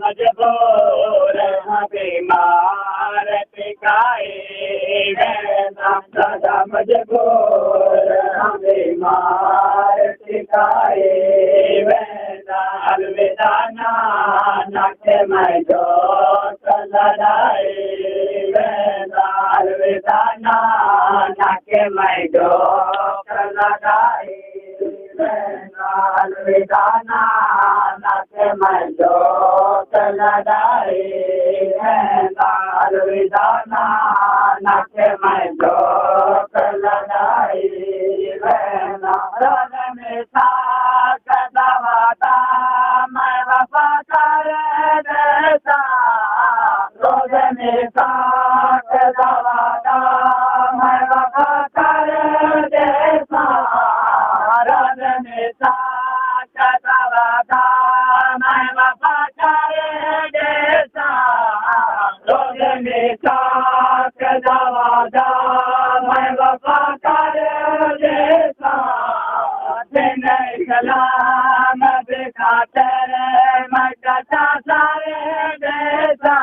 मजबूर बीमार पिकाए दादा मजबूर बीमार पिकाए अलविदा नानक मैं जो लड़ाए अलविदा नानक मैं जो लड़ाए अलविदा नानक मैं जो लड़ाए अलविदा नानक मैं जो लड़ाए रन में था कदवादा मैं वफा कर देता रोज में था कदवादा मैं वफा कर देता रन में था कदवादा मैं वफा कर देता रोज में था कदवादा मैं वफा कर देता कलाम दिखाकर मैं कथा सारे देता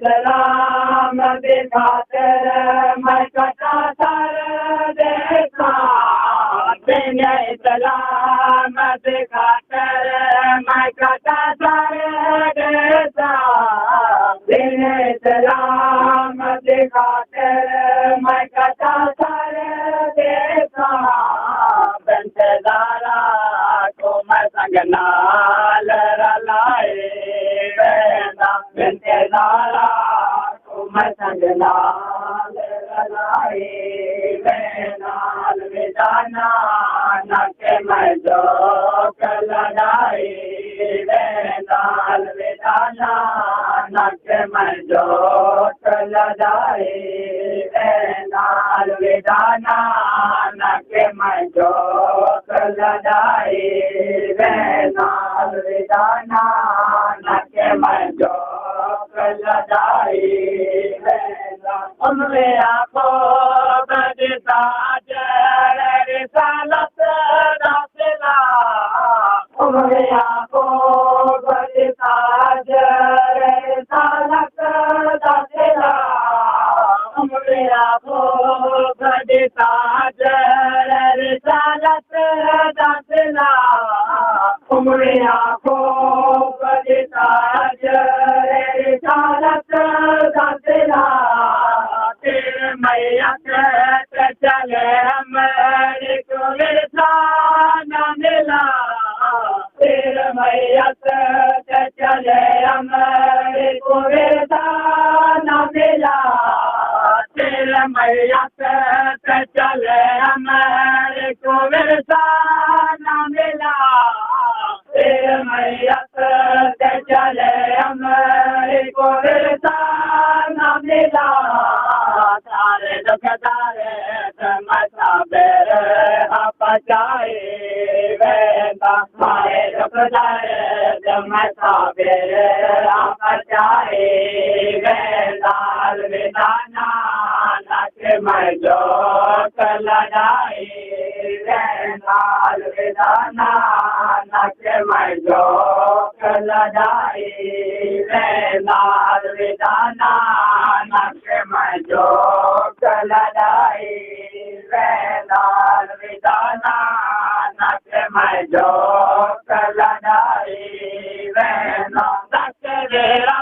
कलाम दिखाकर मैं कथा सारे देता कलाम दिखाकर मैं कथा सारे देता कलाम दिखाकर मैं कथा सारे देता दारा को मैं संगना लड़ाए दारा को मैं संगना लड़ाए अलविदा नानक मैं जो लड़ाए अलविदा नानक मैं जो लड़ाए अलविदा नानक मैं जो लड़ाए अलविदा नानक मैं जो लड़ाए उनके आंखों बजता जर रिसालत दाखिला उनके आंखों बजता जर रिसालत दाखिला उनके आंखों बजता जर रिसालत दाखिला उनके आंखों बजता जर रिसालत दाखिला तेरे मैया कहते चले हमारे को मिलता न मिला तेरे मैया कहते चले हमारे को मिलता न मिला तेरे मैया कहते चले हमारे को मिलता न मिला तेरे मैया कहते चले हमारे को मिलता न मिला सारे दुखदारे समझाबेर बचाए वेदा सारे दुखदारे समझाबेर बचाए वेदा अलविदा नानक मैं जो लड़ाए वेदा अलविदा नानक मैं जो लड़ाए वेदा अलविदा नानक मैं जो लड़ाए अलविदा नानक मैं जो लड़ाए तेरा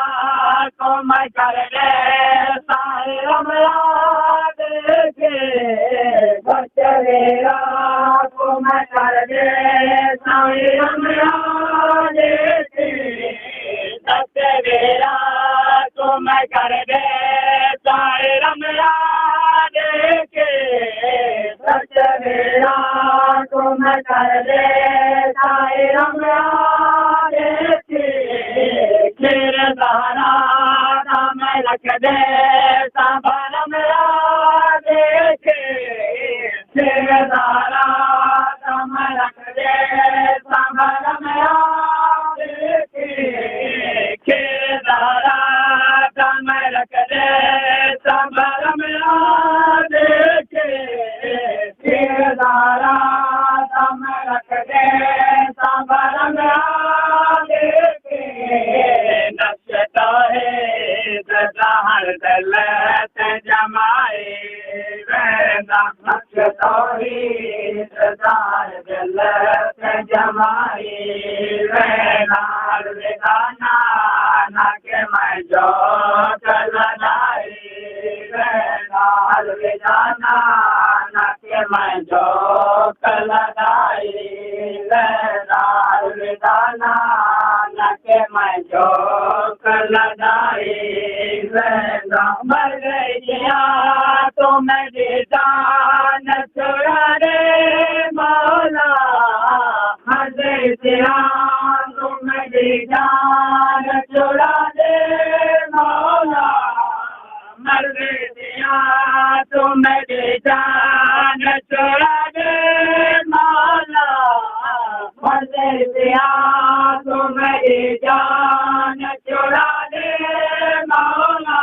को मैं कर ले सारे रमयाद के तेरा को मैं कर ले सारे रमयाद के तेरा को मैं कर ले सारे रमयाद के तेरा को मैं कर ले सारे रमयाद के खीर दाना मैं रख दे संभल याद के खीर दाना मैं रख दे संभल याद के खीर दाना मैं रख दे संभल याद के खीर राम रख दे संबरम के नक्शता है दहर दलत जमाए नक्शता है दहर दलत जमाए नाल दाना नक मैं जो चलाए नाल दाना नक मैं जो कलाए नाल दाना नक मैं जो कलाए मर गया तो मेरी जान छुड़ा रे मौला मर गया तो मेरी जान छुड़ा दे मौला मर गया तो मेरी जान छुड़ा दे मौला मर गया तो मेरी जान छुड़ा दे मौला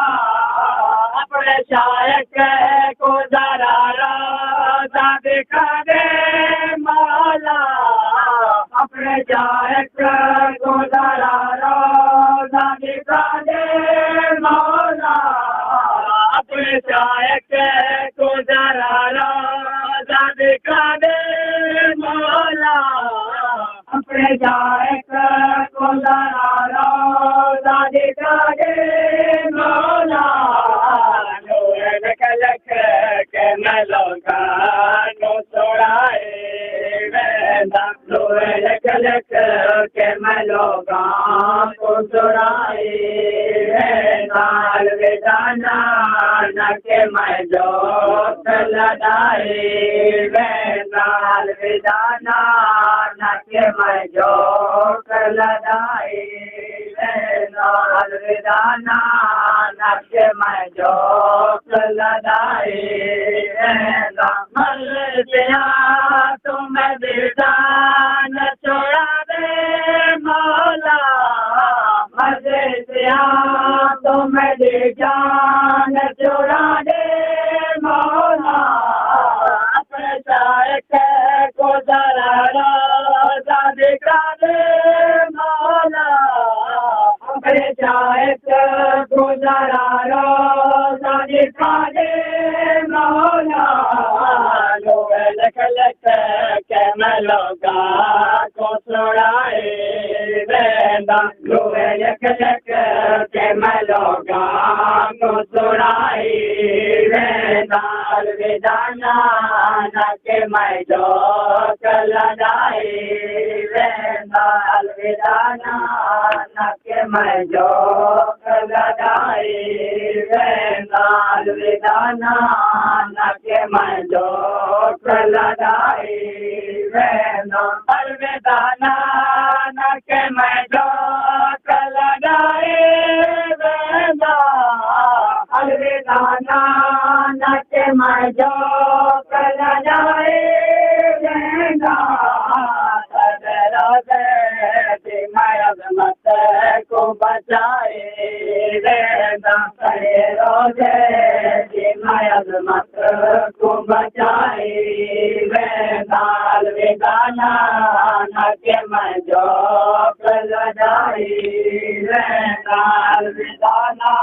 अपने शायक को जरा राजा दिखा दे मौला अपने शायक को जरा राजा दिखा दे मौला अपने शायक को जरा राजा दिखा दे मौला अपने शायक को जरा राजा दिखा दे मौला लख के मैं लोगा नो छोड़ाए लख लख के मैं लोगा को छोड़ाए नाल बेदाना न के मैं जो लड़ाए नाल बेदाना न के मैं जो लड़ाए नाल बेदाना न के मैं जो लड़ाए मर गया तुम बेदान छोड़ा दे मौला मर गया तुम बेजान छोड़ा दे मौला अपने शायक को जरा राजा दिखा दे मौला अपने शायक को जरा राजा दिखा दे मौला लख लख के मैं लोगा को छोड़ाए लख लख के मैं लोगा को छोड़ाए नाल बेदाना न के मैं जो लड़ाए नाल बेदाना न के मैं जो लड़ाए नाल बेदाना न के मैं जो लड़ाए अलविदाना न के मैं जो लड़ाए अलविदाना न के मैं जो लड़ाए मैं अजमत को बचाए रोजे मैं अजमत को बचाए नाल बेगाना न के मैं जो लड़ाए नाल बेगाना